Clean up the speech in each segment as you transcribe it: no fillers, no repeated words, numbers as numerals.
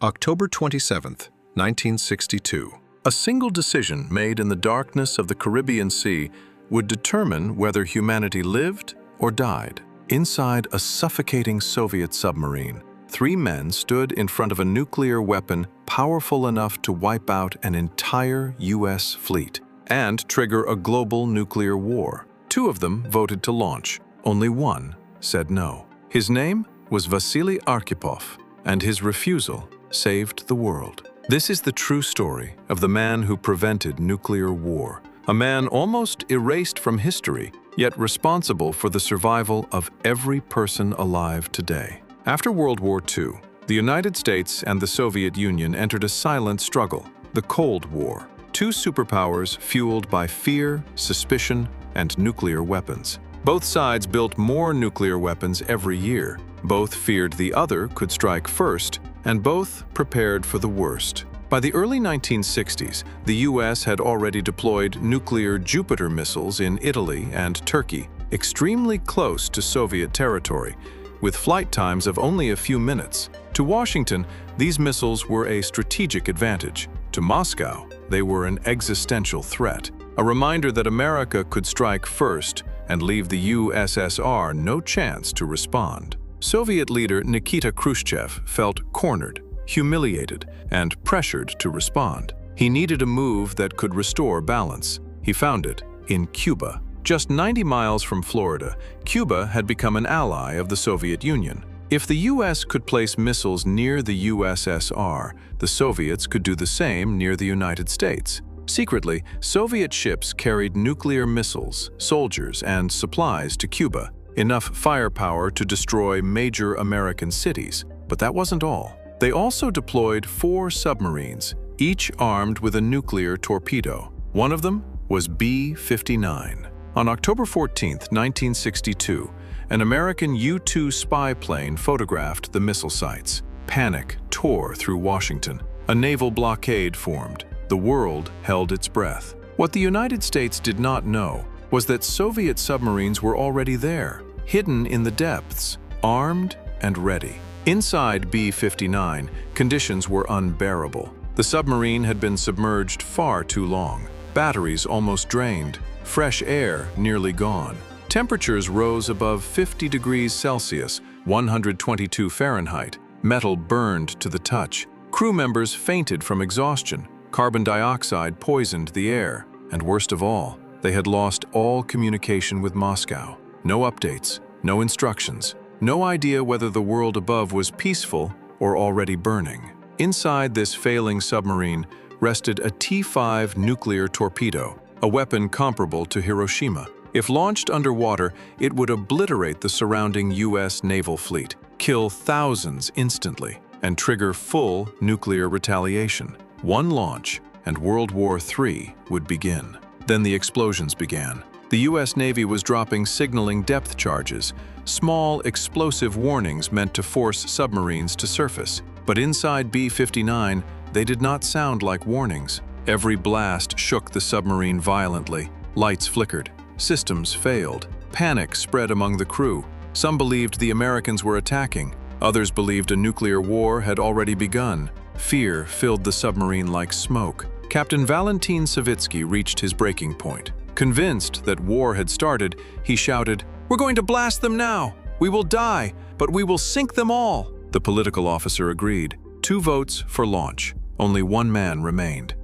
October 27, 1962. A single decision made in the darkness of the Caribbean Sea would determine whether humanity lived or died. Inside a suffocating Soviet submarine, three men stood in front of a nuclear weapon powerful enough to wipe out an entire U.S. fleet and trigger a global nuclear war. Two of them voted to launch. Only one said no. His name was Vasili Arkhipov, and his refusal saved the world. This is the true story of the man who prevented nuclear war, a man almost erased from history, yet responsible for the survival of every person alive today. After World War II, the United States and the Soviet Union entered a silent struggle, the Cold War. Two superpowers fueled by fear, suspicion, and nuclear weapons. Both sides built more nuclear weapons every year. Both feared the other could strike first, and both prepared for the worst. By the early 1960s, the U.S. had already deployed nuclear Jupiter missiles in Italy and Turkey, extremely close to Soviet territory, with flight times of only a few minutes. To Washington, these missiles were a strategic advantage. To Moscow, they were an existential threat, a reminder that America could strike first and leave the USSR no chance to respond. Soviet leader Nikita Khrushchev felt cornered, humiliated, and pressured to respond. He needed a move that could restore balance. He found it in Cuba. Just 90 miles from Florida, Cuba had become an ally of the Soviet Union. If the U.S. could place missiles near the USSR, the Soviets could do the same near the United States. Secretly, Soviet ships carried nuclear missiles, soldiers, and supplies to Cuba, enough firepower to destroy major American cities. But that wasn't all. They also deployed 4 submarines, each armed with a nuclear torpedo. One of them was B-59. On October 14, 1962, an American U-2 spy plane photographed the missile sites. Panic tore through Washington. A naval blockade formed. The world held its breath. What the United States did not know was that Soviet submarines were already there, hidden in the depths, armed and ready. Inside B-59, conditions were unbearable. The submarine had been submerged far too long, batteries almost drained, fresh air nearly gone. Temperatures rose above 50 degrees Celsius, 122 Fahrenheit. Metal burned to the touch. Crew members fainted from exhaustion. Carbon dioxide poisoned the air. And worst of all, they had lost all communication with Moscow. No updates, no instructions, no idea whether the world above was peaceful or already burning. Inside this failing submarine rested a T-5 nuclear torpedo, a weapon comparable to Hiroshima. If launched underwater, it would obliterate the surrounding U.S. naval fleet, kill thousands instantly, and trigger full nuclear retaliation. One launch, and World War III would begin. Then the explosions began. The U.S. Navy was dropping signaling depth charges, small explosive warnings meant to force submarines to surface. But inside B-59, they did not sound like warnings. Every blast shook the submarine violently. Lights flickered. Systems failed. Panic spread among the crew. Some believed the Americans were attacking. Others believed a nuclear war had already begun. Fear filled the submarine like smoke. Captain Valentin Savitsky reached his breaking point. Convinced that war had started, he shouted, "We're going to blast them now! We will die, but we will sink them all!" The political officer agreed. 2 votes for launch. Only one man remained.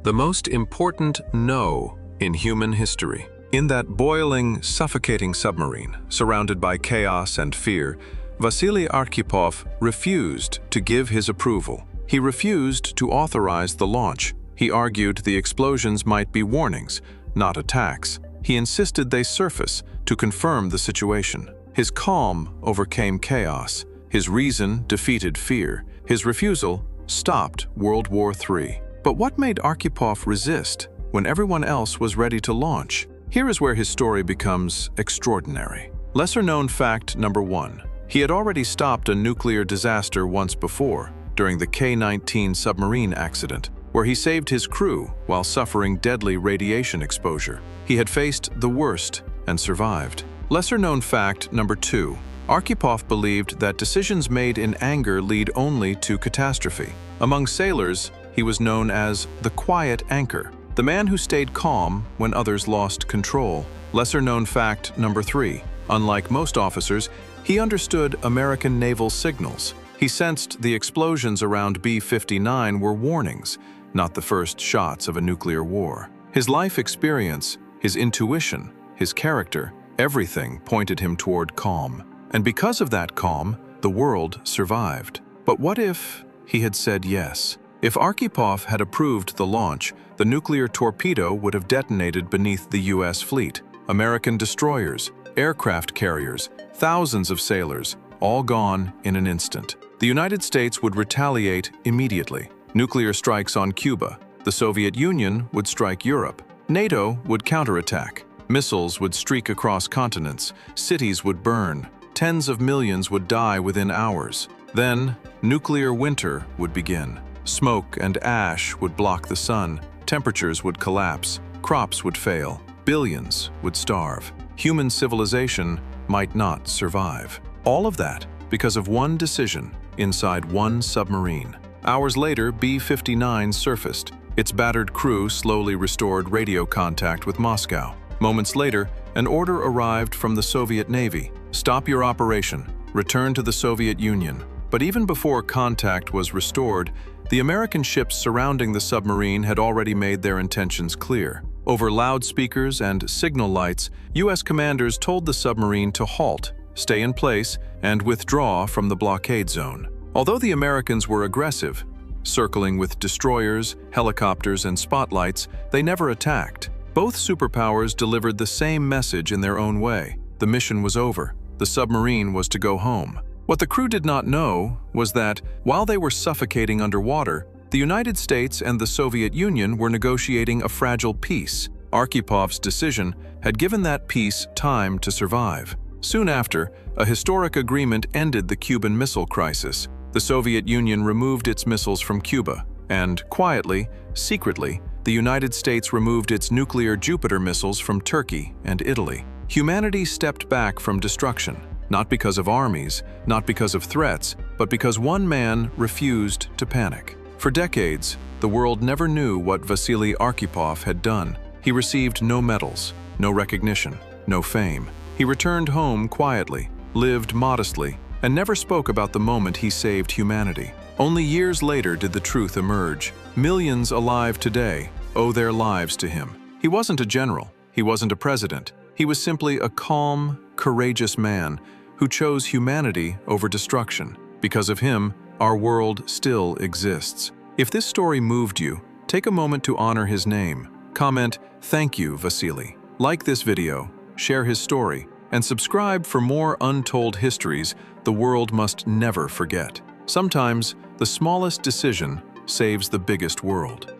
The most important no in human history. In that boiling, suffocating submarine, surrounded by chaos and fear, Vasili Arkhipov refused to give his approval. He refused to authorize the launch. He argued the explosions might be warnings, not attacks. He insisted they surface to confirm the situation. His calm overcame chaos. His reason defeated fear. His refusal stopped World War III. But what made Arkhipov resist when everyone else was ready to launch? Here is where his story becomes extraordinary. Lesser-known fact number 1. He had already stopped a nuclear disaster once before, during the K-19 submarine accident, where he saved his crew while suffering deadly radiation exposure. He had faced the worst and survived. Lesser-known fact number 2. Arkhipov believed that decisions made in anger lead only to catastrophe. Among sailors, he was known as the quiet anchor, the man who stayed calm when others lost control. Lesser-known fact number 3. Unlike most officers, he understood American naval signals. He sensed the explosions around B-59 were warnings, not the first shots of a nuclear war. His life experience, his intuition, his character, everything pointed him toward calm. And because of that calm, the world survived. But what if he had said yes? If Arkhipov had approved the launch, the nuclear torpedo would have detonated beneath the U.S. fleet. American destroyers, aircraft carriers, thousands of sailors, all gone in an instant. The United States would retaliate immediately. Nuclear strikes on Cuba. The Soviet Union would strike Europe. NATO would counterattack. Missiles would streak across continents. Cities would burn. Tens of millions would die within hours. Then, nuclear winter would begin. Smoke and ash would block the sun. Temperatures would collapse. Crops would fail. Billions would starve. Human civilization might not survive. All of that because of one decision inside one submarine. Hours later, B-59 surfaced. Its battered crew slowly restored radio contact with Moscow. Moments later, an order arrived from the Soviet Navy. Stop your operation. Return to the Soviet Union. But even before contact was restored, the American ships surrounding the submarine had already made their intentions clear. Over loudspeakers and signal lights, U.S. commanders told the submarine to halt, stay in place, and withdraw from the blockade zone. Although the Americans were aggressive, circling with destroyers, helicopters, and spotlights, they never attacked. Both superpowers delivered the same message in their own way. The mission was over. The submarine was to go home. What the crew did not know was that, while they were suffocating underwater, the United States and the Soviet Union were negotiating a fragile peace. Archipov's decision had given that peace time to survive. Soon after, a historic agreement ended the Cuban Missile Crisis. The Soviet Union removed its missiles from Cuba, and quietly, secretly, the United States removed its nuclear Jupiter missiles from Turkey and Italy. Humanity stepped back from destruction, not because of armies, not because of threats, but because one man refused to panic. For decades, the world never knew what Vasili Arkhipov had done. He received no medals, no recognition, no fame. He returned home quietly, lived modestly, and never spoke about the moment he saved humanity. Only years later did the truth emerge. Millions alive today owe their lives to him. He wasn't a general. He wasn't a president. He was simply a calm, courageous man who chose humanity over destruction. Because of him, our world still exists. If this story moved you, take a moment to honor his name. Comment, "Thank you, Vasili." Like this video, share his story, and subscribe for more untold histories the world must never forget. Sometimes, the smallest decision saves the biggest world.